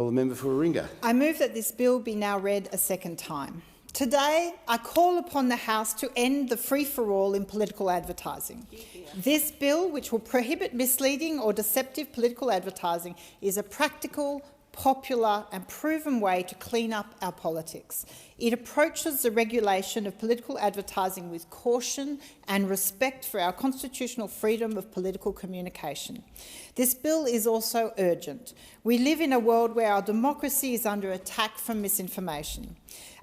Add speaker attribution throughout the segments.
Speaker 1: The member for Warringah.
Speaker 2: I move that this bill be now read a second time. Today, I call upon the House to end the free-for-all in political advertising. This bill, which will prohibit misleading or deceptive political advertising, is a practical, popular and proven way to clean up our politics. It approaches the regulation of political advertising with caution and respect for our constitutional freedom of political communication. This bill is also urgent. We live in a world where our democracy is under attack from misinformation.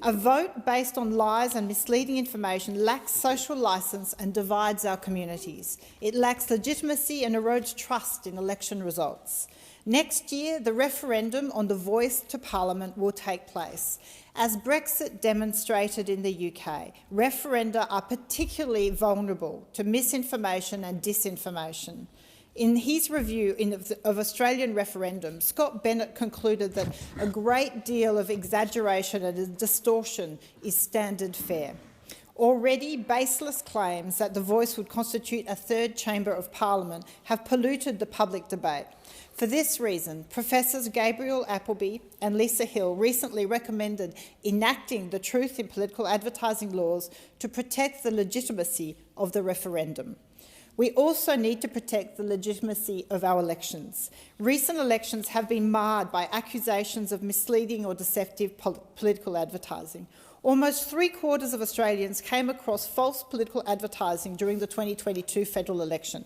Speaker 2: A vote based on lies and misleading information lacks social licence and divides our communities. It lacks legitimacy and erodes trust in election results. Next year, the referendum on the voice to Parliament will take place. As Brexit demonstrated in the UK, referenda are particularly vulnerable to misinformation and disinformation. In his review of Australian referendums, Scott Bennett concluded that a great deal of exaggeration and distortion is standard fare. Already, baseless claims that the voice would constitute a third chamber of Parliament have polluted the public debate. For this reason, Professors Gabriel Appleby and Lisa Hill recently recommended enacting the truth in political advertising laws to protect the legitimacy of the referendum. We also need to protect the legitimacy of our elections. Recent elections have been marred by accusations of misleading or deceptive political advertising. Almost 3/4 of Australians came across false political advertising during the 2022 federal election.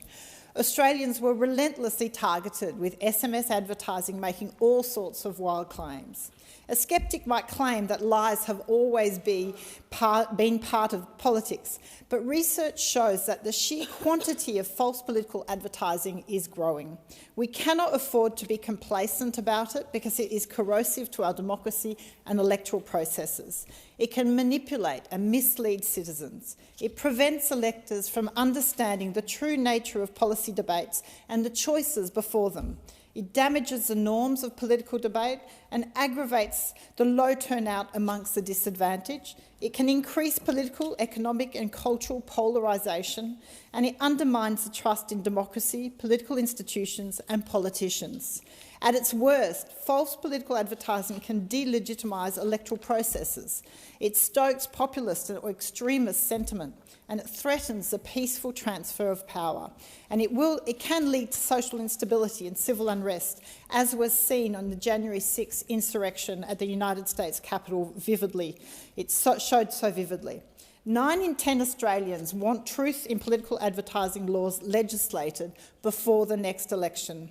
Speaker 2: Australians were relentlessly targeted with SMS advertising making all sorts of wild claims. A sceptic might claim that lies have always been part of politics, but research shows that the sheer quantity of false political advertising is growing. We cannot afford to be complacent about it because it is corrosive to our democracy and electoral processes. It can manipulate and mislead citizens. It prevents electors from understanding the true nature of policy debates and the choices before them. It damages the norms of political debate and aggravates the low turnout amongst the disadvantaged. It can increase political, economic and cultural polarisation, and it undermines the trust in democracy, political institutions and politicians. At its worst, false political advertising can delegitimise electoral processes. It stokes populist or extremist sentiment, and it threatens the peaceful transfer of power. And it can lead to social instability and civil unrest, as was seen on the January 6th insurrection at the United States Capitol vividly. It showed so vividly. 9 in 10 Australians want truth in political advertising laws legislated before the next election,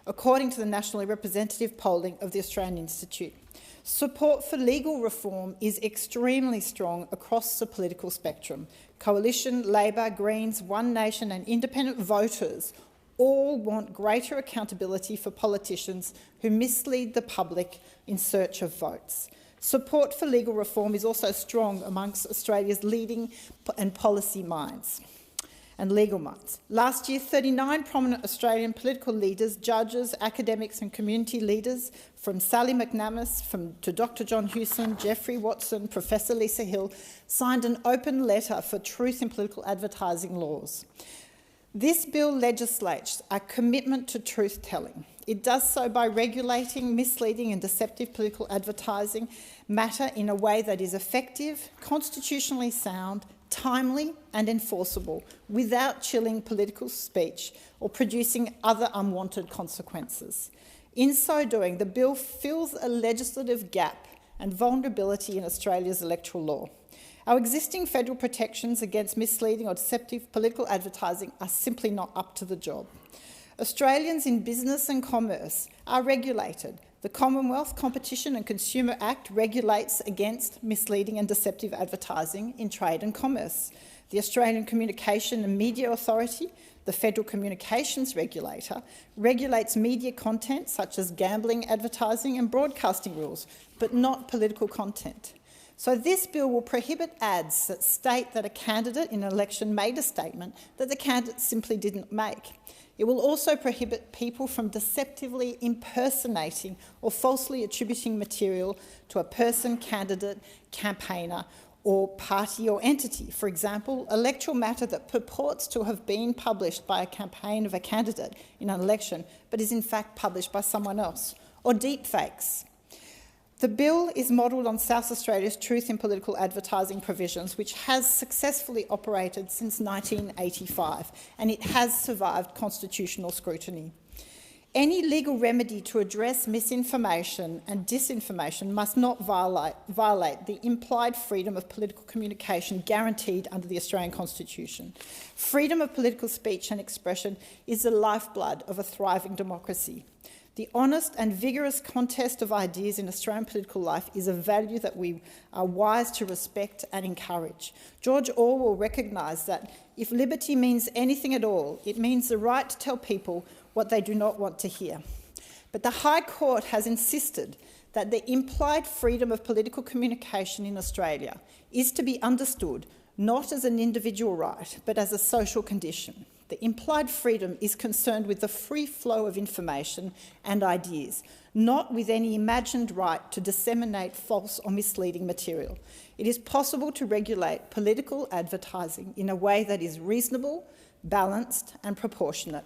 Speaker 2: according to the nationally representative polling of the Australian Institute. Support for legal reform is extremely strong across the political spectrum. Coalition, Labor, Greens, One Nation and independent voters all want greater accountability for politicians who mislead the public in search of votes. Support for legal reform is also strong amongst Australia's leading and policy minds and legal minds. Last year, 39 prominent Australian political leaders, judges, academics and community leaders, from Sally McNamara to Dr John Hewson, Geoffrey Watson, Professor Lisa Hill, signed an open letter for truth in political advertising laws. This bill legislates a commitment to truth-telling. It does so by regulating misleading and deceptive political advertising matter in a way that is effective, constitutionally sound, timely and enforceable, without chilling political speech or producing other unwanted consequences. In so doing, the bill fills a legislative gap and vulnerability in Australia's electoral law. Our existing federal protections against misleading or deceptive political advertising are simply not up to the job. Australians in business and commerce are regulated. The Commonwealth Competition and Consumer Act regulates against misleading and deceptive advertising in trade and commerce. The Australian Communication and Media Authority, the Federal Communications Regulator, regulates media content such as gambling, advertising and broadcasting rules, but not political content. So this bill will prohibit ads that state that a candidate in an election made a statement that the candidate simply didn't make. It will also prohibit people from deceptively impersonating or falsely attributing material to a person, candidate, campaigner or party or entity. For example, electoral matter that purports to have been published by a campaign of a candidate in an election but is in fact published by someone else, or deepfakes. The bill is modelled on South Australia's Truth in Political Advertising provisions, which has successfully operated since 1985, and it has survived constitutional scrutiny. Any legal remedy to address misinformation and disinformation must not violate the implied freedom of political communication guaranteed under the Australian Constitution. Freedom of political speech and expression is the lifeblood of a thriving democracy. The honest and vigorous contest of ideas in Australian political life is a value that we are wise to respect and encourage. George Orwell recognised that if liberty means anything at all, it means the right to tell people what they do not want to hear. But the High Court has insisted that the implied freedom of political communication in Australia is to be understood not as an individual right, but as a social condition. The implied freedom is concerned with the free flow of information and ideas, not with any imagined right to disseminate false or misleading material. It is possible to regulate political advertising in a way that is reasonable, balanced and proportionate.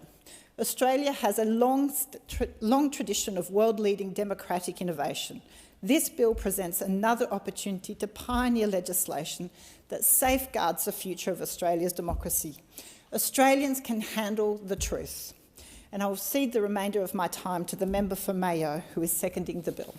Speaker 2: Australia has a long tradition of world-leading democratic innovation. This bill presents another opportunity to pioneer legislation that safeguards the future of Australia's democracy. Australians can handle the truth. And I will cede the remainder of my time to the member for Mayo, who is seconding the bill.